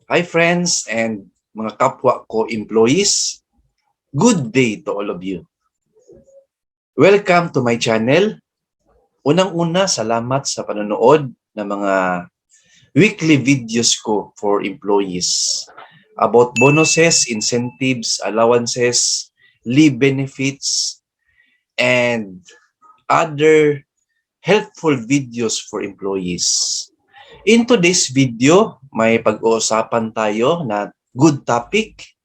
Hi friends and mga kapwa ko employees. Good day to all of you. Welcome to my channel. Unang-una, salamat sa panonood ng mga weekly videos ko for employees about bonuses, incentives, allowances, leave benefits, and other helpful videos for employees. In today's video, may pag-uusapan tayo na good topic,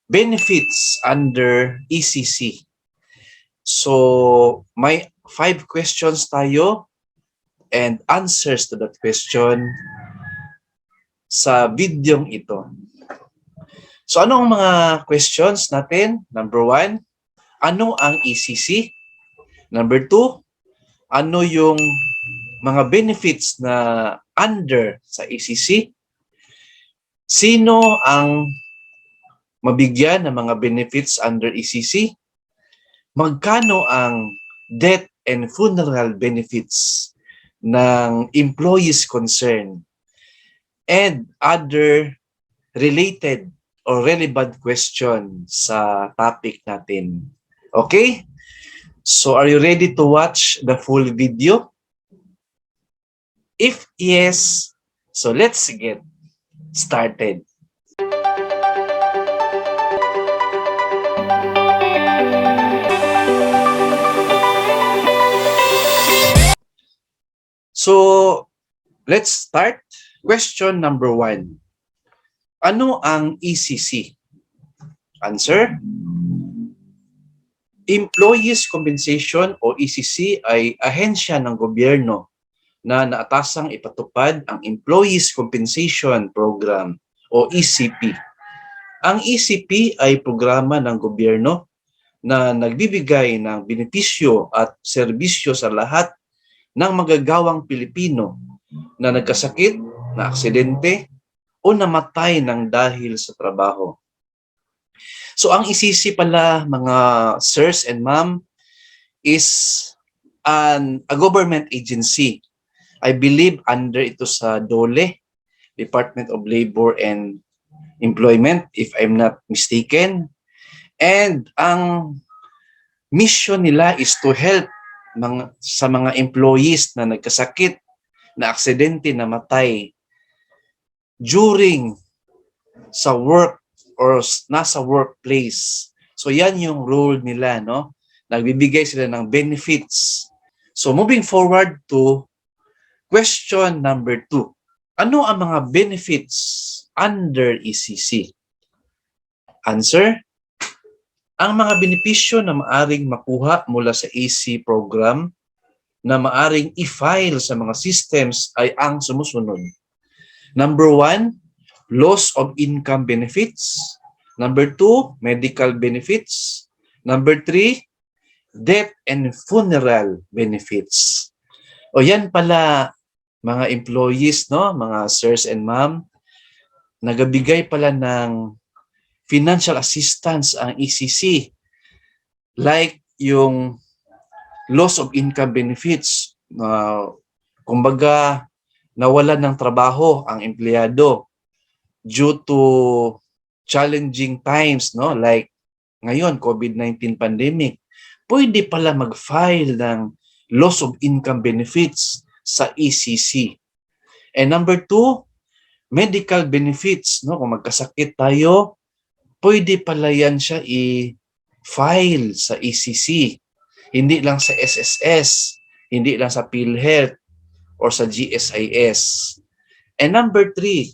benefits under ECC. So, may 5 questions tayo and answers to that question sa videong ito. So, ano ang mga questions natin? Number 1, ano ang ECC? Number 2, ano yung mga benefits na under sa ECC? Sino ang mabigyan ng mga benefits under ECC? Magkano ang death and funeral benefits ng employees concerned? And other related or relevant question sa topic natin. Okay? So are you ready to watch the full video? If yes, so let's get started. So, let's start. Question number 1. Ano ang ECC? Answer: Employees Compensation o ECC ay ahensya ng gobyerno na naatasang ipatupad ang Employees Compensation Program o ECP. Ang ECP ay programa ng gobyerno na nagbibigay ng benepisyo at serbisyo sa lahat ng magagawang Pilipino na nagkasakit, na aksidente, o namatay ng dahil sa trabaho. So ang ECC pala, mga sirs and ma'am, is a government agency. I believe under ito sa DOLE, Department of Labor and Employment, if I'm not mistaken. And ang mission nila is to help sa mga employees na nagkasakit, na aksidente, namatay during sa work or nasa workplace. So yan yung role nila, no? Nagbibigay sila ng benefits. So moving forward to question number 2. Ano ang mga benefits under ECC? Answer: ang mga benepisyo na maaring makuha mula sa AC program na maaring i-file sa mga systems ay ang sumusunod. Number 1, loss of income benefits. Number 2, medical benefits. Number 3, death and funeral benefits. O yan pala, mga employees, no, mga sirs and ma'am, nagabigay pala ng financial assistance ang ECC. Like yung loss of income benefits. Kumbaga, nawalan ng trabaho ang empleyado due to challenging times, no? Like ngayon, COVID-19 pandemic. Pwede pala mag-file ng loss of income benefits sa ECC. And number 2, medical benefits, no? Kung magkasakit tayo, pwede pala yan siya i-file sa ECC. Hindi lang sa SSS, hindi lang sa PhilHealth or sa GSIS. And number 3,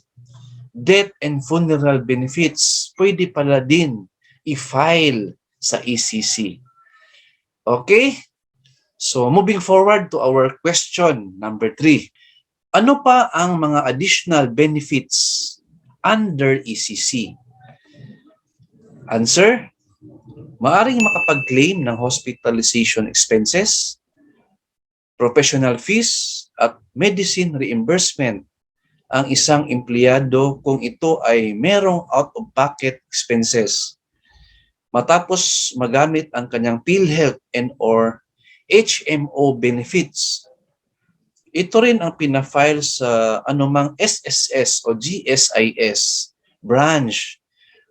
death and funeral benefits, pwede pala din i-file sa ECC. Okay? So moving forward to our question number 3. Ano pa ang mga additional benefits under ECC? Answer: maaring makapag-claim ng hospitalization expenses, professional fees, at medicine reimbursement ang isang empleyado kung ito ay merong out-of-pocket expenses matapos magamit ang kanyang PhilHealth and or HMO benefits. ito rin ang pinafile sa anumang SSS o GSIS branch.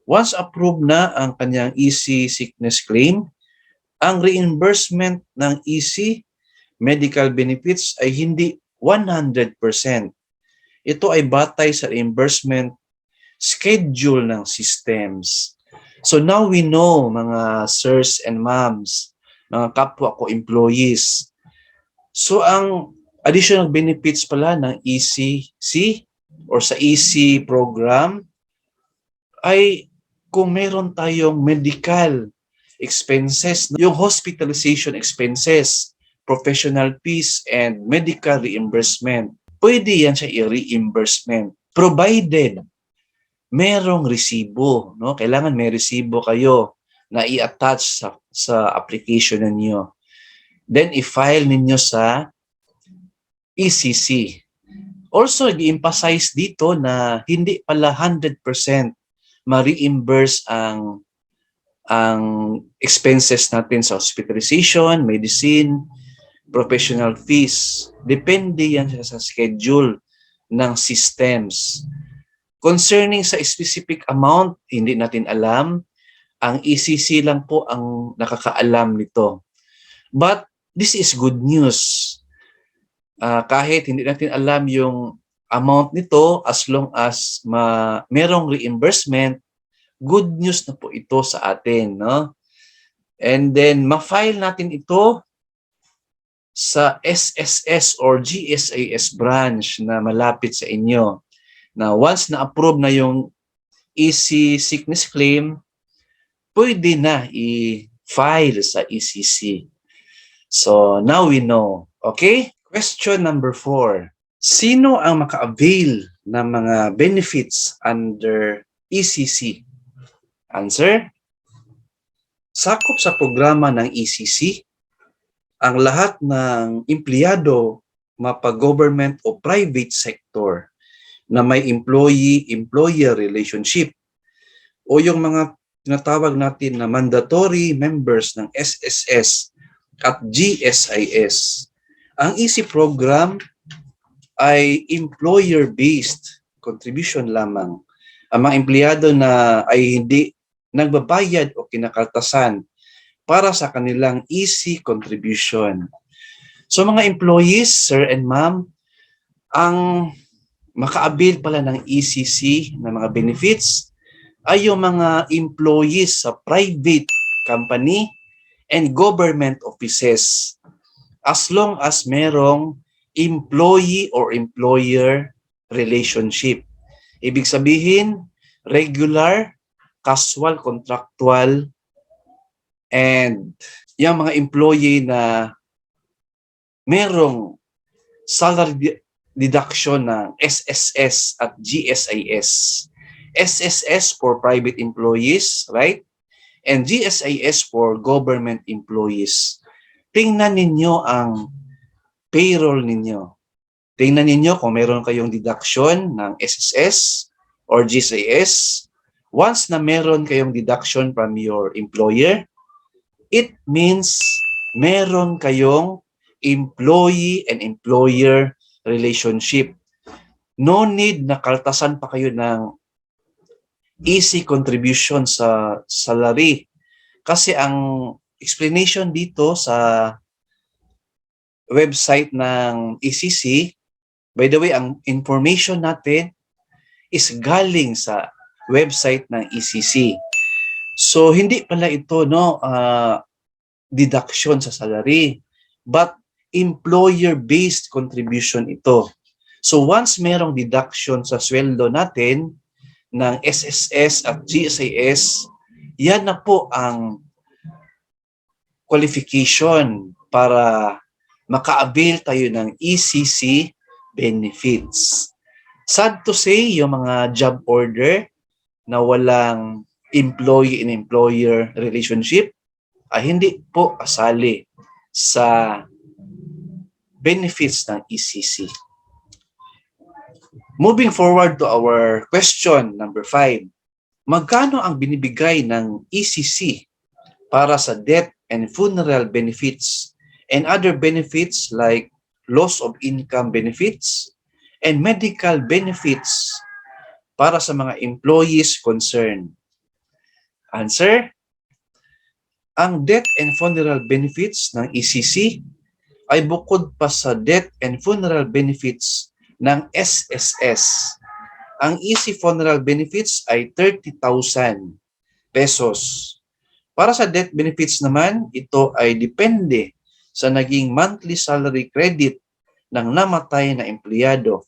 Once approved na ang kanyang EC sickness claim, ang reimbursement ng EC medical benefits ay hindi 100%. Ito ay batay sa reimbursement schedule ng systems. So now we know, mga sirs and ma'ams, mga kapwa ko employees. So ang additional benefits pala ng ECC or sa EC program ay kung meron tayong medical expenses, yung hospitalization expenses, professional fees, and medical reimbursement, pwede yan siya i-reimbursement provided merong resibo, no? Kailangan may resibo kayo na i-attach sa application ninyo. Then i-file ninyo sa ECC. Also, i-emphasize dito na hindi pala 100% ma-reimburse ang expenses natin sa hospitalization, medicine, professional fees. Depende yan sa schedule ng systems. Concerning sa specific amount, hindi natin alam. Ang ECC lang po ang nakakaalam nito. But this is good news. Kahit hindi natin alam yung amount nito, as long as merong reimbursement, good news na po ito sa atin, no? And then, ma-file natin ito sa SSS or GSIS branch na malapit sa inyo. Na once na-approve na yung EC sickness claim, pwede na i-file sa ECC. So, now we know. Okay? Question number 4. Sino ang maka-avail ng mga benefits under ECC? Answer? Sakop sa programa ng ECC ang lahat ng empleyado mapa-government o private sector na may employee-employer relationship o yung mga tinatawag natin na mandatory members ng SSS at GSIS. Ang EC program ay employer-based contribution lamang. Ang mga empleyado na ay hindi nagbabayad o kinakaltasan para sa kanilang EC contribution. So mga employees, sir and ma'am, ang maka-avail pala ng ECC na mga benefits ay yung mga employees sa private company and government offices as long as merong employee or employer relationship. Ibig sabihin, regular, casual, contractual, and yung mga employee na merong salary deduction ng SSS at GSIS. SSS for private employees, right? And GSIS for government employees. Tingnan ninyo ang payroll ninyo. Tingnan ninyo kung meron kayong deduction ng SSS or GSIS. Once na meron kayong deduction from your employer, it means meron kayong employee and employer relationship. No need na kaltasan pa kayo ng EC contribution sa salary. Kasi ang explanation dito sa website ng ECC, by the way, ang information natin is galing sa website ng ECC. So, hindi pala ito deduction sa salary, but employer-based contribution ito. So, once merong deduction sa sweldo natin ng SSS at GSIS, yan na po ang qualification para maka-avail tayo ng ECC benefits. Sad to say, yung mga job order na walang employee and employer relationship ay hindi po kasali sa benefits ng ECC. Moving forward to our question number 5. Magkano ang binibigay ng ECC para sa death and funeral benefits and other benefits like loss of income benefits, and medical benefits para sa mga employees concerned? Answer: ang death and funeral benefits ng ECC ay bukod pa sa death and funeral benefits ng SSS. Ang EC funeral benefits ay 30,000 pesos. Para sa death benefits naman, ito ay depende sa naging monthly salary credit ng namatay na empleyado.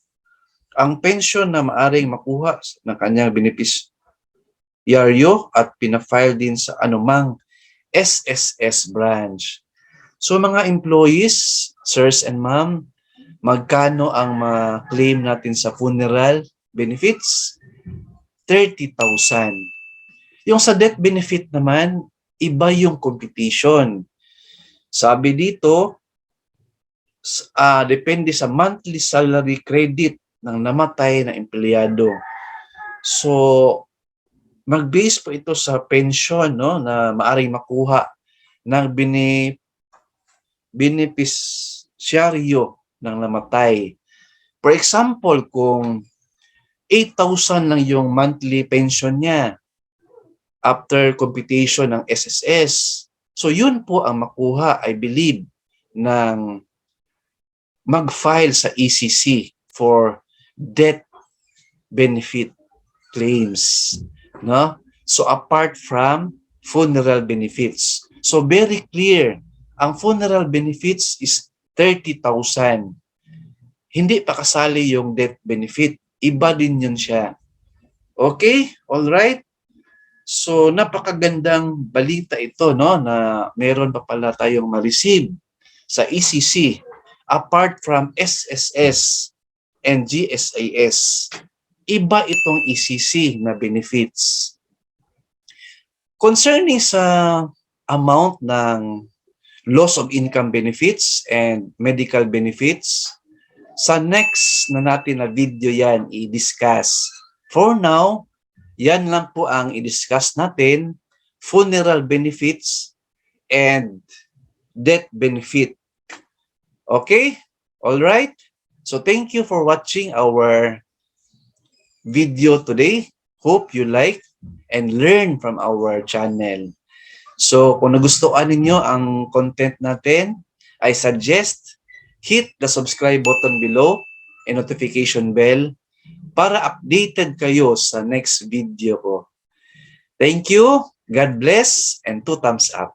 Ang pensyon na maaring makuha ng kanyang beneficiaryo at pinafile din sa anumang SSS branch. So mga employees, sirs and ma'am, magkano ang ma-claim natin sa funeral benefits? 30,000. Yung sa death benefit naman, iba yung competition. Sabi dito, depende sa monthly salary credit ng namatay na empleyado. So, mag-base po ito sa pension, no, na maaring makuha ng beneficiaryo ng namatay. For example, kung 8,000 lang yung monthly pension niya after computation ng SSS, so yun po ang makuha, I believe, ng mag-file sa ECC for death benefit claims. No? So apart from funeral benefits. So very clear, ang funeral benefits is 30,000. Hindi pa kasali yung death benefit. Iba din yun siya. Okay? All right? So napakagandang balita ito, no, na meron pa pala tayong ma-receive sa ECC apart from SSS and GSAS. Iba itong ECC na benefits. Concerning sa amount ng loss of income benefits and medical benefits, sa next na natin na video yan i-discuss. For now, yan lang po ang i-discuss natin, funeral benefits and death benefit. Okay? All right? So thank you for watching our video today. Hope you like and learn from our channel. So kung nagustuhan ninyo ang content natin, I suggest hit the subscribe button below and notification bell para updated kayo sa next video ko. Thank you, God bless, and 2 thumbs up.